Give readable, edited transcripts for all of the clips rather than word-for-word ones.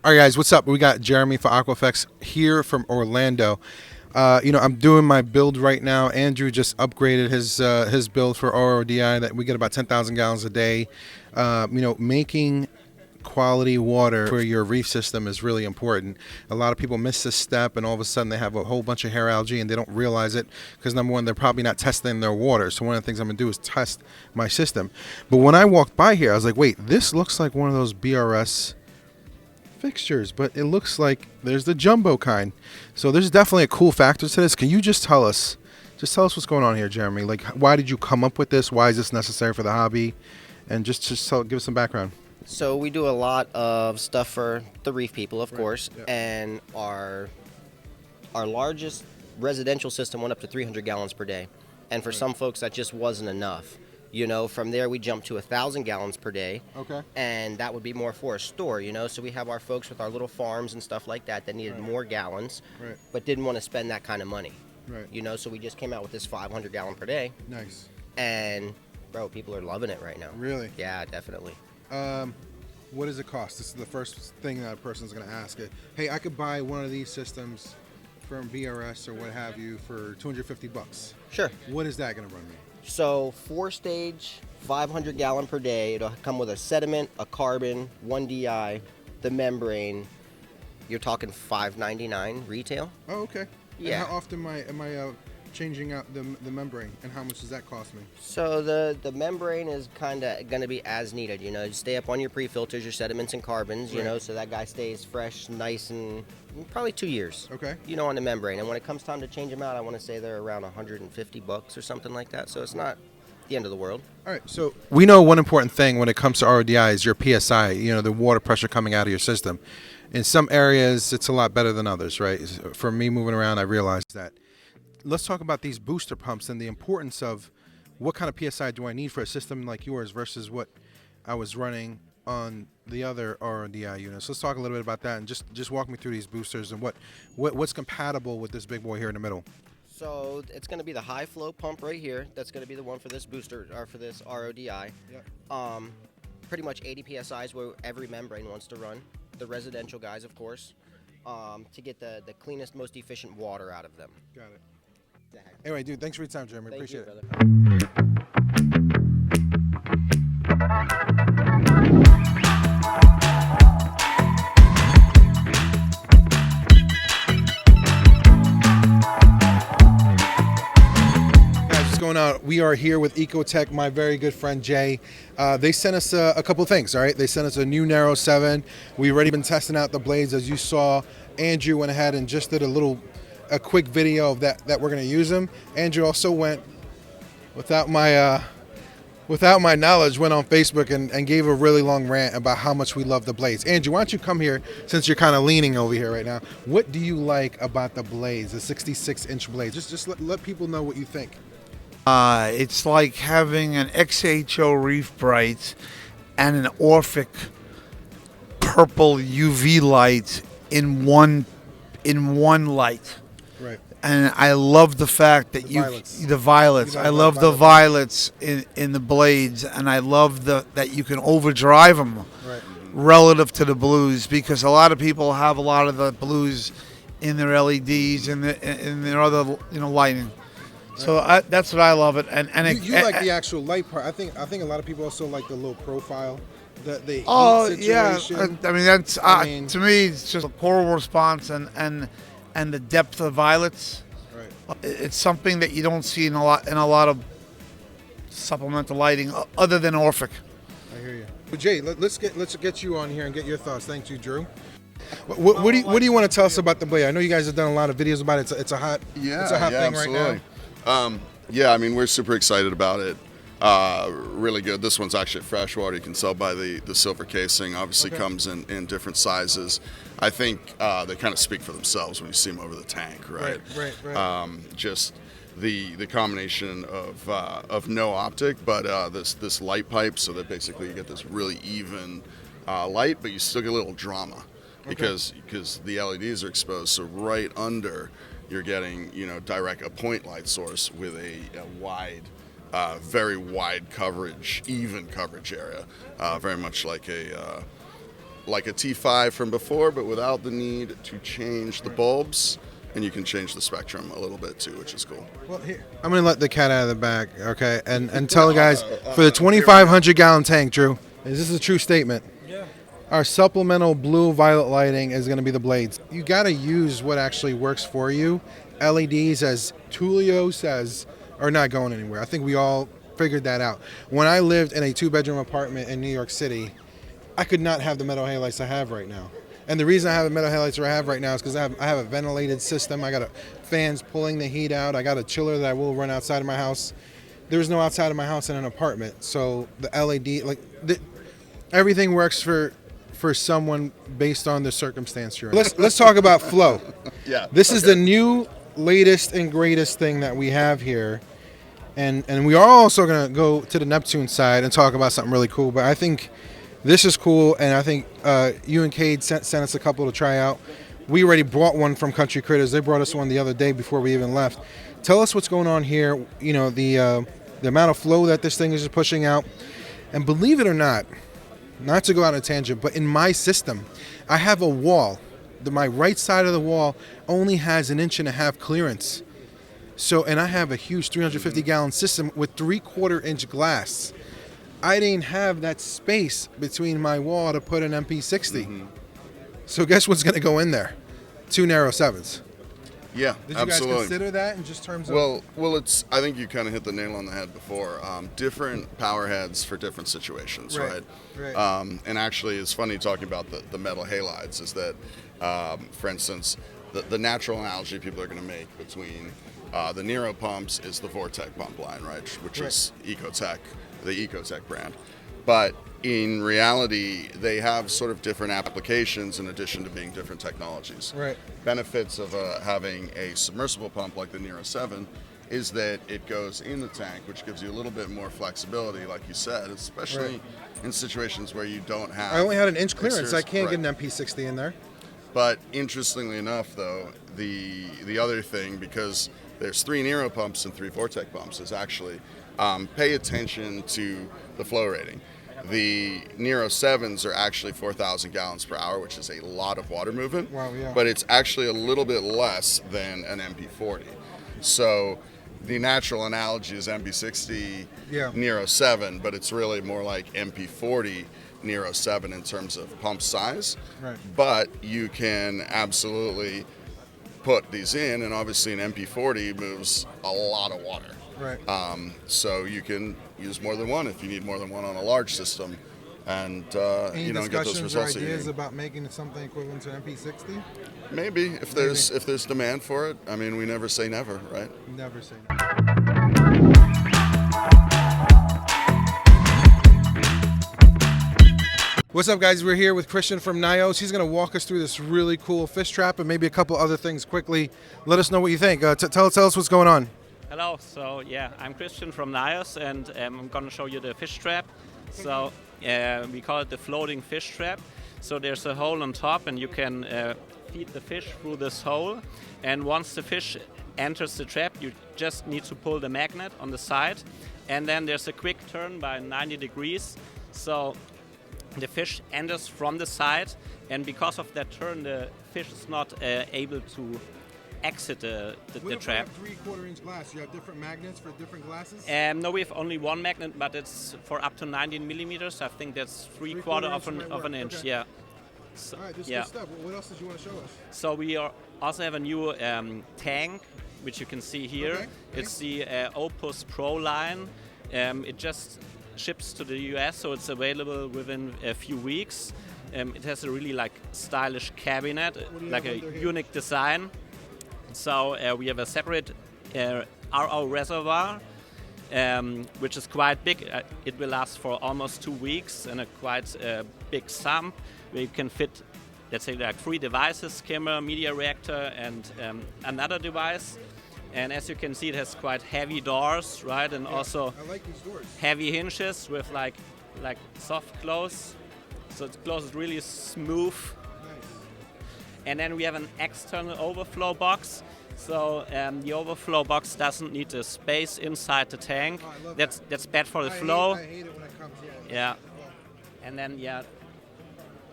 All right, guys, what's up? We got Jeremy for Aquafex here from Orlando. I'm doing my build right now. Andrew just upgraded his build for RODI that we get about 10,000 gallons a day. Making quality water for your reef system is really important. A lot of people miss this step, and all of a sudden they have a whole bunch of hair algae and they don't realize it because, number one, they're probably not testing their water. So one of the things I'm going to do is test my system. But when I walked by here, I was like, wait, this looks like one of those BRS fixtures, but it looks like there's the jumbo kind. So there's definitely a cool factor to this. Can you just tell us what's going on here, Jeremy? Like, why did you come up with this? Why is this necessary for the hobby? And give us some background. So we do a lot of stuff for the reef people, of course, Yep. and our largest residential system went up to 300 gallons per day. And for some folks, that just wasn't enough. From there we jumped to 1,000 gallons per day. Okay. And that would be more for a store, So we have our folks with our little farms and stuff like that needed more gallons, but didn't want to spend that kind of money. Right. So we just came out with this 500 gallon per day. Nice. And, bro, people are loving it right now. Really? Yeah, definitely. What does it cost? This is the first thing that a person's going to ask. Hey, I could buy one of these systems from BRS or what have you for $250. Sure. What is that going to run me? So 4-stage, 500 gallon per day. It'll come with a sediment, a carbon, 1 DI, the membrane. You're talking $5.99 retail. Oh, okay. Yeah. And how often am I changing out the membrane, and how much does that cost me? So the membrane is kind of going to be as needed. You stay up on your pre-filters, your sediments and carbons, so that guy stays fresh, nice, and probably 2 years. Okay. On the membrane. And when it comes time to change them out, I want to say they're around $150 or something like that. So it's not the end of the world. All right. So we know one important thing when it comes to RODI is your PSI, the water pressure coming out of your system. In some areas, it's a lot better than others, right? For me moving around, I realized that. Let's talk about these booster pumps and the importance of what kind of PSI do I need for a system like yours versus what I was running on the other RODI units. Let's talk a little bit about that and just walk me through these boosters and what's compatible with this big boy here in the middle. So it's going to be the high flow pump right here. That's going to be the one for this booster or for this RODI. Yep. Pretty much 80 PSI is where every membrane wants to run. The residential guys, of course, to get the cleanest, most efficient water out of them. Got it. Anyway, dude, thanks for your time, Jeremy. Appreciate it. Brother. Guys, what's going on? We are here with Ecotech, my very good friend Jay. They sent us a couple things, all right? They sent us a new Nero 7. We've already been testing out the blades. As you saw, Andrew went ahead and just did a quick video of that we're going to use them. Andrew also went, without my knowledge, went on Facebook and gave a really long rant about how much we love the blades. Andrew, why don't you come here, since you're kind of leaning over here right now. What do you like about the blades, the 66-inch blades? Just let people know what you think. It's like having an XHO Reef Bright and an Orphic purple UV light in one light. Right. And I love the fact that the violets. I love the violets in the blades, and I love that you can overdrive them relative to the blues, because a lot of people have a lot of the blues in their LEDs and in their other lighting. So that's what I love it. And you like the actual light part. I think a lot of people also like the low profile. The heat situation. I mean that's to me it's just a coral response and the depth of violets. Right. It's something that you don't see in a lot of supplemental lighting other than Orphic. I hear you. Well, Jay, let's get you on here and get your thoughts. Thank you, Drew. What do you want to tell us about the blade? I know you guys have done a lot of videos about it. It's a hot thing absolutely. right now. I mean, we're super excited about it. Really good. This one's actually freshwater. You can tell by the silver casing. Obviously comes in different sizes. I think they kind of speak for themselves when you see them over the tank, right? Right. Just the combination of no optic, but this light pipe, so that basically you get this really even light, but you still get a little drama because the LEDs are exposed. So right under, you're getting direct a point light source with a wide. Very wide coverage, even coverage area, very much like a like a T5 from before, but without the need to change the bulbs. And you can change the spectrum a little bit too, which is cool. Well, here, I'm going to let the cat out of the bag, okay? And tell the guys, for the 2,500 gallon tank, Drew, is this a true statement? Yeah. Our supplemental blue-violet lighting is going to be the blades. You got to use what actually works for you. LEDs, as Tulio says, are not going anywhere. I think we all figured that out. When I lived in a 2-bedroom apartment in New York City, I could not have the metal halides I have right now. And the reason I have the metal halides I have right now is because I have a ventilated system. I got fans pulling the heat out. I got a chiller that I will run outside of my house. There's no outside of my house in an apartment. So the LED, everything works for someone based on the circumstance you're in. Let's talk about flow. Yeah. This is the new, latest, and greatest thing that we have here. And we are also going to go to the Neptune side and talk about something really cool. But I think this is cool, and I think you and Cade sent us a couple to try out. We already brought one from Country Critters. They brought us one the other day before we even left. Tell us what's going on here, you know, the amount of flow that this thing is pushing out. And believe it or not to go on a tangent, but in my system, I have a wall. My right side of the wall only has 1.5 inch clearance. So, and I have a huge 350-gallon system with 3/4 inch glass. I didn't have that space between my wall to put an MP60. Mm-hmm. So guess what's going to go in there? 2 Nero 7s. Yeah, Did you absolutely. guys consider that in just terms of... Well, it's. I think you kind of hit the nail on the head before. Different power heads for different situations, right? And actually, it's funny talking about the metal halides. Is that, for instance, the natural analogy people are going to make between the Nero pumps is the Vortec pump line, right? Which is Ecotech, the Ecotech brand. But in reality, they have sort of different applications in addition to being different technologies. Right. Benefits of having a submersible pump like the Nero 7 is that it goes in the tank, which gives you a little bit more flexibility, like you said, especially in situations where you don't have... I only had 1 inch clearance. I can't right. get an MP60 in there. But interestingly enough, though, the other thing, because there's 3 Nero pumps and 3 Vortec pumps, is actually pay attention to the flow rating. The Nero 7s are actually 4,000 gallons per hour, which is a lot of water movement. Wow, yeah. But it's actually a little bit less than an MP40. So the natural analogy is MP60 Nero 7, but it's really more like MP40 Nero 7 in terms of pump size. Right. But you can absolutely put these in, and obviously an MP40 moves a lot of water. Right. So you can use more than one if you need more than one on a large system, and Any get those discussions or results. ideas about making something equivalent to an MP60? Maybe if there's demand for it. I mean, we never say never, right? Never say never. What's up, guys? We're here with Christian from Nios. He's going to walk us through this really cool fish trap and maybe a couple other things quickly. Let us know what you think. Tell us what's going on. Hello, so yeah, I'm Christian from Nios, and I'm gonna show you the fish trap. So we call it the floating fish trap. So there's a hole on top, and you can feed the fish through this hole. And once the fish enters the trap, you just need to pull the magnet on the side, and then there's a quick turn by 90 degrees. So the fish enters from the side, and because of that turn, the fish is not able to exit the trap. 3/4 inch glass. You have different magnets for different glasses? No, we have only one magnet, but it's for up to 19 millimeters. I think that's three-quarter of an inch. Okay. Yeah. So, All right, this is yeah. good stuff. What else did you want to show us? So we also have a new tank, which you can see here. Okay. It's the Opus Pro line. It just ships to the US, so it's available within a few weeks. It has a really stylish cabinet, like a unique design. So we have a separate RO reservoir, which is quite big. It will last for almost 2 weeks, and a quite big sump where you can fit, let's say, 3 devices: camera, media reactor, and another device. And as you can see, it has quite heavy doors, right? And also I like these doors. heavy hinges with like soft close, so it closes really smooth. And then we have an external overflow box. So the overflow box doesn't need the space inside the tank. Oh, I love that's bad for the flow. I hate it when it comes. Yeah. And then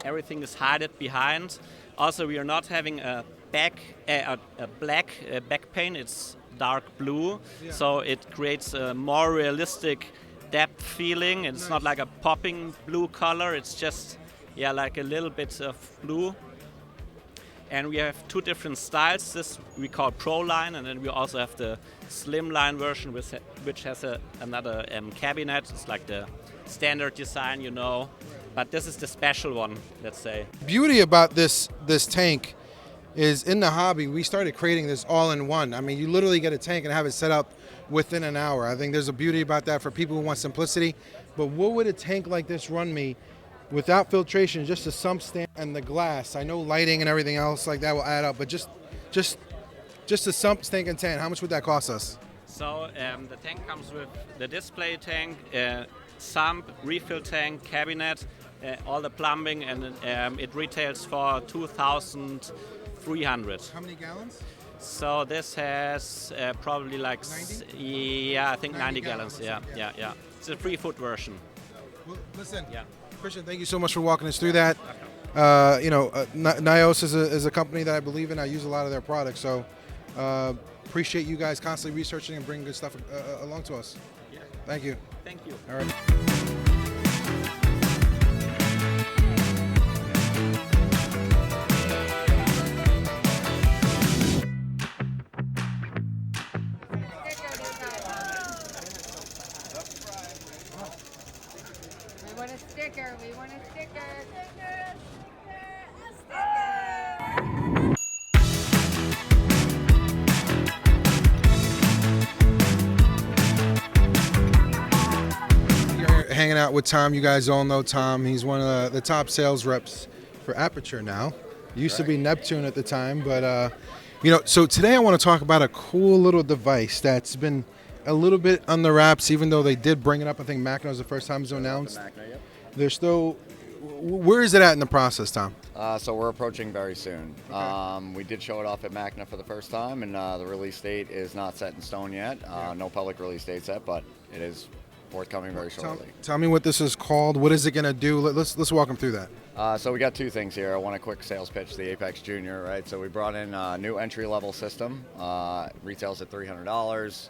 everything is hidden behind. Also, we are not having a black back paint. It's dark blue, so it creates a more realistic depth feeling. It's not like a popping blue color. It's just like a little bit of blue. And we have two different styles. This we call Pro line, and then we also have the Slim line version, which has another cabinet. It's like the standard design, but this is the special one, let's say. Beauty about this tank is in the hobby, we started creating this all-in-one. I mean, you literally get a tank and have it set up within an hour. I think there's a beauty about that for people who want simplicity. But what would a tank like this run me without filtration, just a sump stand and the glass? I know lighting and everything else like that will add up, but just a sump, tank, and tan, how much would that cost us? So the tank comes with the display tank, sump, refill tank, cabinet, all the plumbing, and it retails for 2,300. How many gallons? So this has probably like 90? I think 90 gallons. Yeah. It's a 3-foot version. Well, listen. Yeah. Christian, thank you so much for walking us through that. Nios is a company that I believe in. I use a lot of their products, so appreciate you guys constantly researching and bringing good stuff along to us. Yeah. Thank you. Thank you. All right. We want a sticker. We want a sticker. We're hanging out with Tom. You guys all know Tom. He's one of the top sales reps for Aperture now. Used to be Neptune at the time, but so today I want to talk about a cool little device that's been a little bit on the wraps, even though they did bring it up. I think Macno was the first time it was announced. They're still. Where is it at in the process, Tom? So we're approaching very soon. Okay. We did show it off at MACNA for the first time, and the release date is not set in stone yet. No public release date set, but it is forthcoming very shortly. Tell me what this is called. What is it going to do? Let's walk them through that. So we got two things here. I want a quick sales pitch, the Apex Junior, right? So we brought in a new entry-level system. Retails at $300.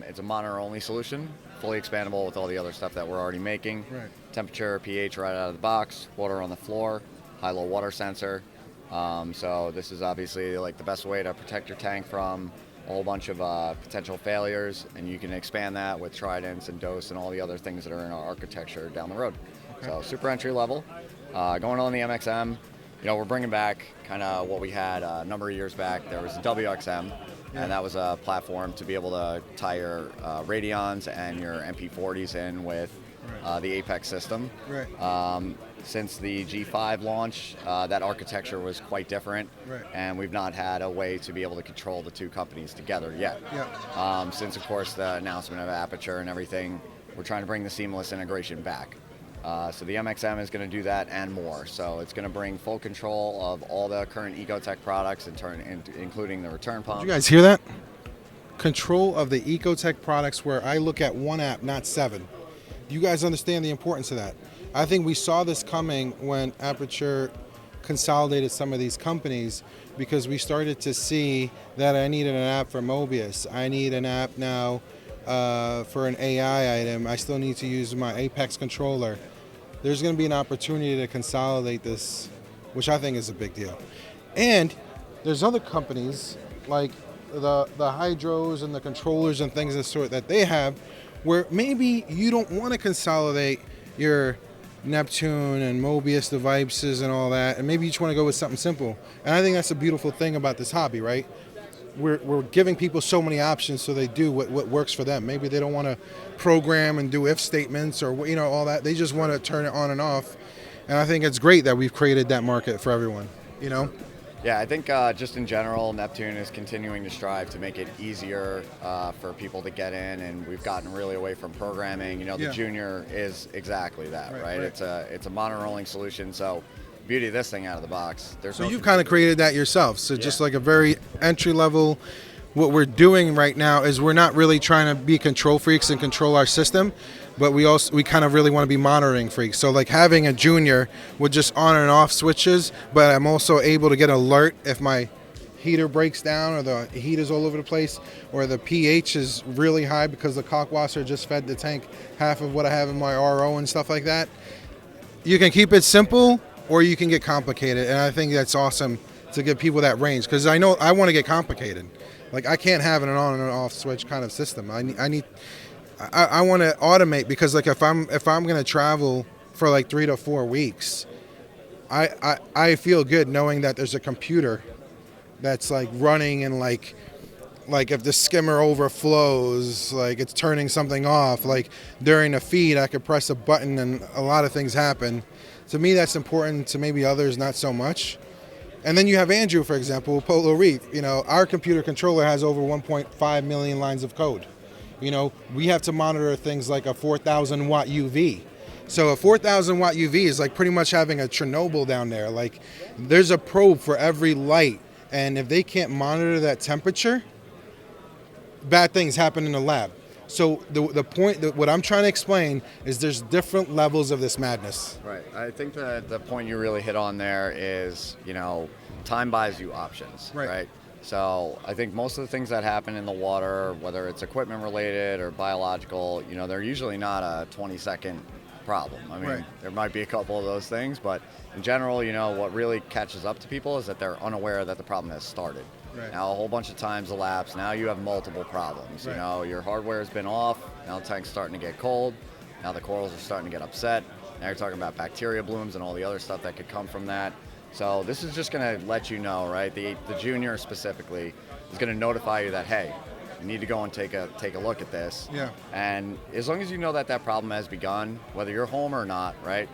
It's a monitor-only solution, fully expandable with all the other stuff that we're already making. Right. Temperature, pH right out of the box, water on the floor, high-low water sensor. So this is obviously like the best way to protect your tank from a whole bunch of potential failures, and you can expand that with tridents and dose and all the other things that are in our architecture down the road. Okay. So super entry-level. Going on the MXM, we're bringing back kind of what we had a number of years back. There was a WXM. And that was a platform to be able to tie your Radions and your MP40s in with the Apex system. Right. Since the G5 launch, that architecture was quite different, and we've not had a way to be able to control the two companies together yet. Yeah. Since, of course, the announcement of Aperture and everything, we're trying to bring the seamless integration back. So the MXM is going to do that and more. So it's going to bring full control of all the current Ecotech products, including the return pump. Did you guys hear that? Control of the Ecotech products, where I look at one app, not 7. You guys understand the importance of that. I think we saw this coming when Aperture consolidated some of these companies, because we started to see that I needed an app for Mobius. I need an app now for an AI item. I still need to use my Apex controller. There's going to be an opportunity to consolidate this, which I think is a big deal. And there's other companies like the hydros and the controllers and things of the sort that they have, where maybe you don't want to consolidate your Neptune and Mobius devices and all that, and maybe you just want to go with something simple. And I think that's a beautiful thing about this hobby, right? We're giving people so many options, so they do what works for them. Maybe they don't want to program and do if statements or all that. They just want to turn it on and off. And I think it's great that we've created that market for everyone. Yeah, I think just in general, Neptune is continuing to strive to make it easier for people to get in, and we've gotten really away from programming. The Junior is exactly that, right? It's a monitor-only solution, so beauty of this thing out of the box. So you've kind of created that yourself. So just like a very entry-level what we're doing right now is we're not really trying to be control freaks and control our system, but we kind of really want to be monitoring freaks. So like having a junior with just on and off switches, but I'm also able to get an alert if my heater breaks down or the heat is all over the place or the pH is really high because the kalkwasser just fed the tank half of what I have in my RO and stuff like that. You can keep it simple or you can get complicated, and I think that's awesome to give people that range, because I know I want to get complicated. Like I can't have an on and off switch kind of system. I want to automate, because like if I'm going to travel for like 3 to 4 weeks, I feel good knowing that there's a computer that's like running, and like if the skimmer overflows, like it's turning something off, like during a feed I could press a button and a lot of things happen. To me that's important, to maybe others not so much. And then you have Andrew, for example, Polo Reef. You know, our computer controller has over 1.5 million lines of code. You know, we have to monitor things like a 4,000 watt UV. So a 4,000 watt UV is like pretty much having a Chernobyl down there. Like there's a probe for every light, and if they can't monitor that temperature, bad things happen in the lab. So the point that what I'm trying to explain is there's different levels of this madness. Right. I think that the point you really hit on there is, you know, time buys you options, right? So I think most of the things that happen in the water, whether it's equipment related or biological, you know, they're usually not a 20-second problem. I mean, there might be a couple of those things, but in general, you know, what really catches up to people is that they're unaware that the problem has started. Now a whole bunch of times elapsed. Now you have multiple problems. You know, your hardware has been off. Now the tank's starting to get cold. Now the corals are starting to get upset. Now you're talking about bacteria blooms and all the other stuff that could come from that. So this is just going to let you know, right? The junior specifically is going to notify you that, hey, you need to go and take a look at this. Yeah. And as long as you know that that problem has begun, whether you're home or not, right?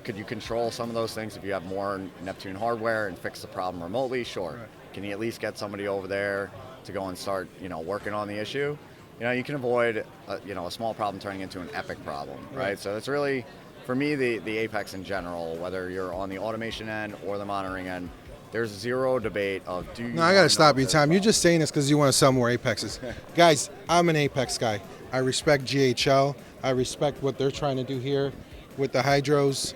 Could you control some of those things if you have more Neptune hardware and fix the problem remotely? Sure. Right. Can you at least get somebody over there to go and start, you know, working on the issue? You know, you can avoid, a small problem turning into an epic problem, right? So that's really, for me, the apex in general, whether you're on the automation end or the monitoring end, there's zero debate of do you. No, I got to stop you, Tom. You're just saying this because you want to sell more apexes. Guys, I'm an apex guy. I respect GHL. I respect what they're trying to do here with the hydros.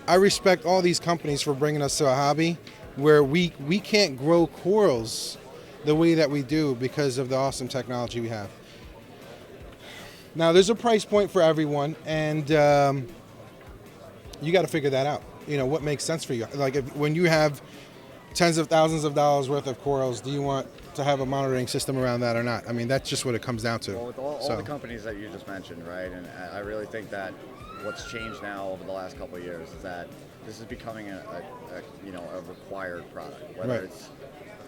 I respect all these companies for bringing us to a hobby where we can't grow corals the way that we do because of the awesome technology we have. Now, there's a price point for everyone, and you got to figure that out. You know, what makes sense for you. Like when you have tens of thousands of dollars worth of corals, do you want to have a monitoring system around that or not? I mean, that's just what it comes down to. Well, with all the companies that you just mentioned, right, and I really think that what's changed now over the last couple of years is that this is becoming a required product, whether it's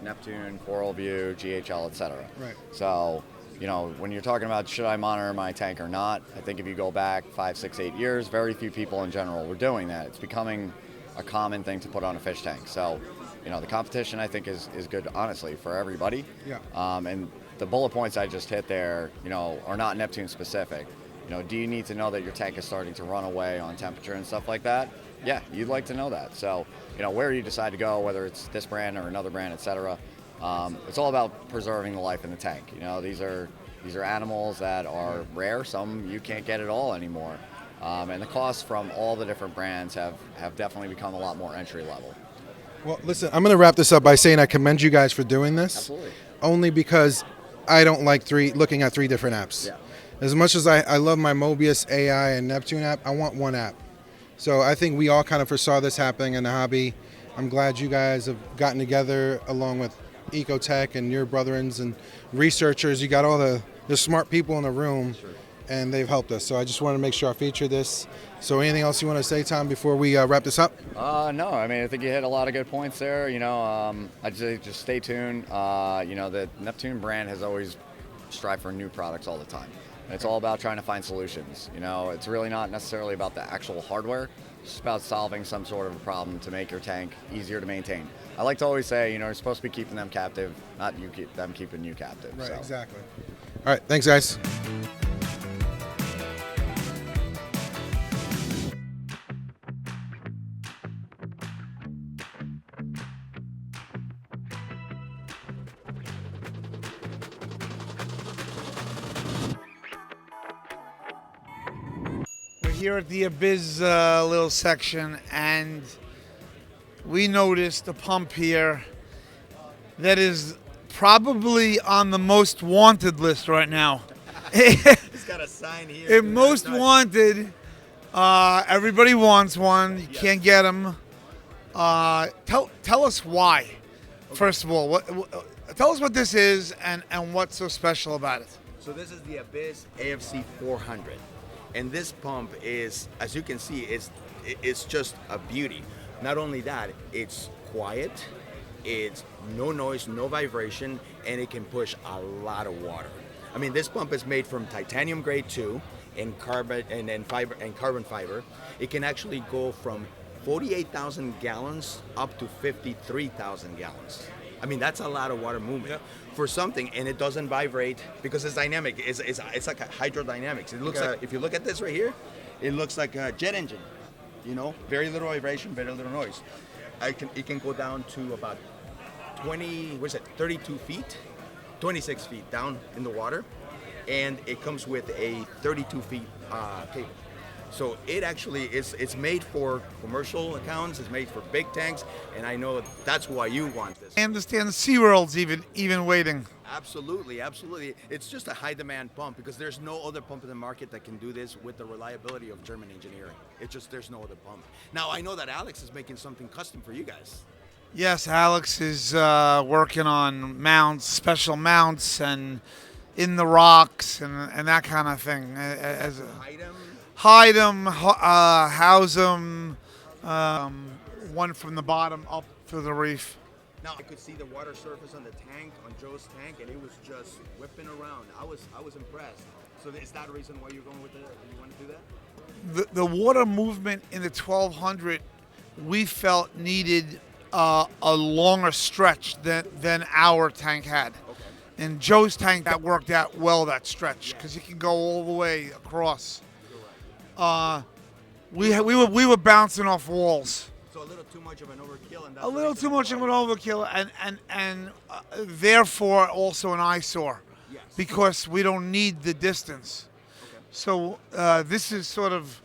Neptune, CoralView, GHL, etc. Right. So, you know, when you're talking about should I monitor my tank or not, I think if you go back 5, 6, 8 years, very few people in general were doing that. It's becoming a common thing to put on a fish tank. So, you know, the competition I think is good, honestly, for everybody. Yeah. And the bullet points I just hit there, you know, are not Neptune specific. You know, do you need to know that your tank is starting to run away on temperature and stuff like that? Yeah, you'd like to know that. So, you know, where you decide to go, whether it's this brand or another brand, etc., it's all about preserving the life in the tank. You know, these are animals that are rare. Some you can't get at all anymore. And the costs from all the different brands have definitely become a lot more entry level. Well, listen, I'm going to wrap this up by saying I commend you guys for doing this. Absolutely. Only because I don't like looking at 3 different apps. Yeah. As much as I love my Mobius AI and Neptune app, I want one app. So I think we all kind of foresaw this happening in the hobby. I'm glad you guys have gotten together along with Ecotech and your brethrens and researchers. You got all the smart people in the room, and they've helped us. So I just want to make sure I feature this. So anything else you want to say, Tom, before we wrap this up? No, I mean, I think you hit a lot of good points there. You know, I'd say just stay tuned. You know, the Neptune brand has always strived for new products all the time. It's all about trying to find solutions. You know, it's really not necessarily about the actual hardware. It's just about solving some sort of a problem to make your tank easier to maintain. I like to always say, you know, you're supposed to be keeping them captive, not them keeping you captive. Right, so. exactly. All right, thanks, guys. here at the Abyss little section, and we noticed a pump here that is probably on the most wanted list right now. It's got a sign here. Most wanted. Everybody wants one. You can't get them. Tell us why. First of all, tell us what this is and what's so special about it. So this is the Abyss AFC 400. And this pump is, as you can see, it's just a beauty. Not only that, it's quiet, it's no noise, no vibration, and it can push a lot of water. I mean, this pump is made from titanium grade 2 and carbon fiber. It can actually go from 48,000 gallons up to 53,000 gallons. I mean, that's a lot of water movement for something, and it doesn't vibrate because it's dynamic. It's like a hydrodynamics. It looks like, if you look at this right here, it looks like a jet engine. You know, very little vibration, very little noise. It can go down to about 32 feet, 26 feet down in the water, and it comes with a 32 feet cable. So it actually it's made for commercial accounts, it's made for big tanks, and I know that's why you want this. I understand SeaWorld's even waiting. Absolutely. It's just a high demand pump because there's no other pump in the market that can do this with the reliability of German engineering. There's no other pump. Now I know that Alex is making something custom for you guys. Yes, Alex is working on mounts, special mounts, and in the rocks and that kind of thing. Hide them, house them, one from the bottom up to the reef. Now I could see the water surface on the tank, on Joe's tank, and it was just whipping around. I was impressed. So is that a reason why you're going with it? You want to do that? The water movement in the 1200 we felt needed a longer stretch than our tank had. Okay. And Joe's tank, that worked out well, that stretch, because it can go all the way across. We were bouncing off walls. So a little too much of an overkill. And A little too much of an overkill, and therefore also an eyesore, because we don't need the distance. Okay. So this is sort of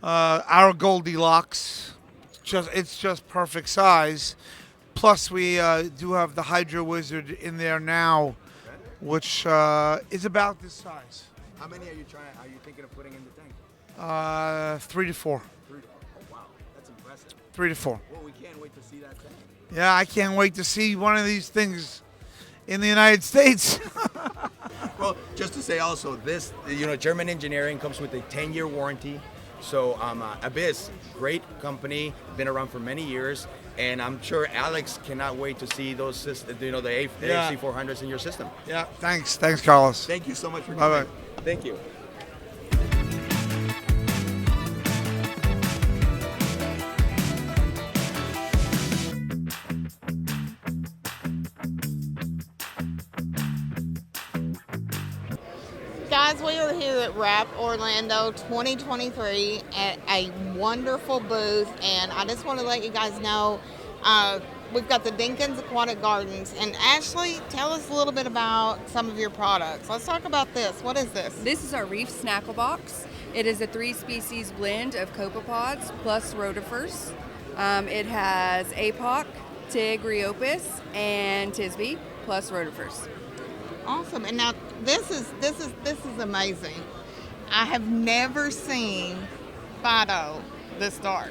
our Goldilocks. It's just perfect size. Plus we do have the Hydro Wizard in there now, which is about this size. How many are you thinking of putting in the tank? 3 to 4. 3 to 4. Oh wow, that's impressive. 3 to 4. Well, we can't wait to see that tank. Yeah, I can't wait to see one of these things in the United States. Well, just to say also, this, German engineering comes with a 10-year warranty. So Abyss, great company, been around for many years, and I'm sure Alex cannot wait to see those systems, the AFC 400s in your system. Yeah, thanks, Carlos. Thank you so much for coming. Bye-bye. Thank you. Guys, we are here at Wrap Orlando 2023 at a wonderful booth, and I just want to let you guys know we've got the Dinkins Aquatic Gardens. And Ashley, tell us a little bit about some of your products. Let's talk about this. What is this? This is our Reef Snackle Box. It is a 3-species blend of copepods plus rotifers. It has APOC, Tigriopus, and Tisbe plus rotifers. Awesome. And now this is amazing. I have never seen Fido this dark.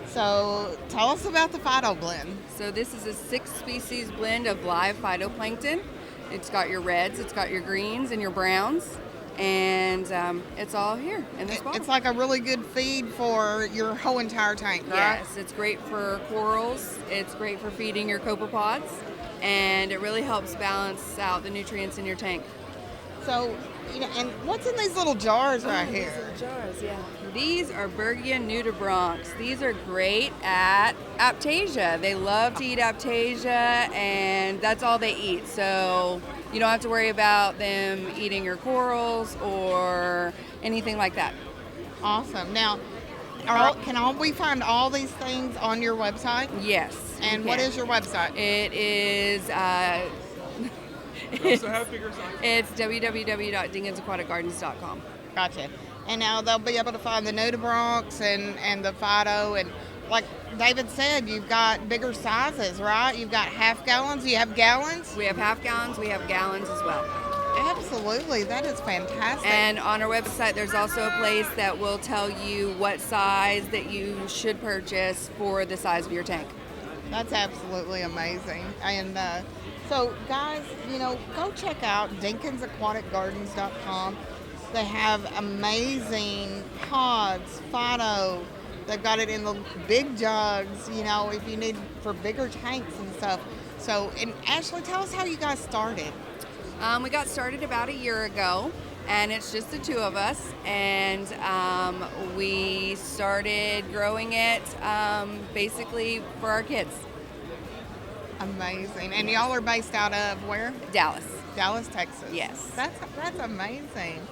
So tell us about the Fido blend. So this is a 6-species blend of live phytoplankton. It's got your reds, it's got your greens, and your browns. And it's all here in this bottle. It's like a really good feed for your whole entire tank, right? Yes, it's great for corals. It's great for feeding your copepods. And it really helps balance out the nutrients in your tank. So, and what's in these little jars right here? These are jars, yeah. These are Bergia nudibranchs. These are great at Aptasia. They love to eat Aptasia, and that's all they eat. So you don't have to worry about them eating your corals or anything like that. Awesome. Now, can we find all these things on your website? Yes. And what is your website? It is it's www.dinkinsaquaticgardens.com. Gotcha. And now they'll be able to find the nudibranchs and the Fido. And like David said, you've got bigger sizes, right? You've got half gallons. Do you have gallons? We have half gallons, we have gallons as well. Absolutely. That is fantastic. And on our website, there's also a place that will tell you what size that you should purchase for the size of your tank. That's absolutely amazing. And so, guys, go check out DinkinsAquaticGardens.com. They have amazing pods, Fido. They've got it in the big jugs, if you need for bigger tanks and stuff. So, and Ashley, tell us how you guys started. We got started about a year ago, and it's just the two of us. And we started growing it basically for our kids. Amazing. And y'all are based out of where? Dallas. Dallas, Texas. Yes. That's amazing.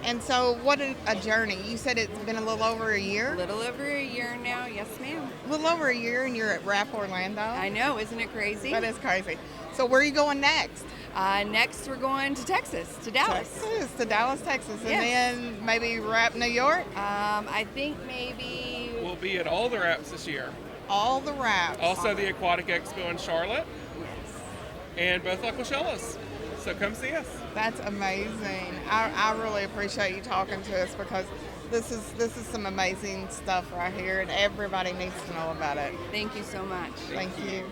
And so what a journey. You said it's been a little over a year? A little over a year now, yes ma'am. A little over a year, and you're at RAP Orlando? I know, isn't it crazy? That is crazy. So where are you going next? Next we're going to Texas, to Dallas. To Dallas, Texas. And Yes. then maybe RAP New York? I think maybe... We'll be at all the RAPs this year. All the RAPs. Also the Aquatic Expo in Charlotte. And both Aquashellas. So come see us. That's amazing. I really appreciate you talking to us because this is some amazing stuff right here, and everybody needs to know about it. Thank you so much. Thank you.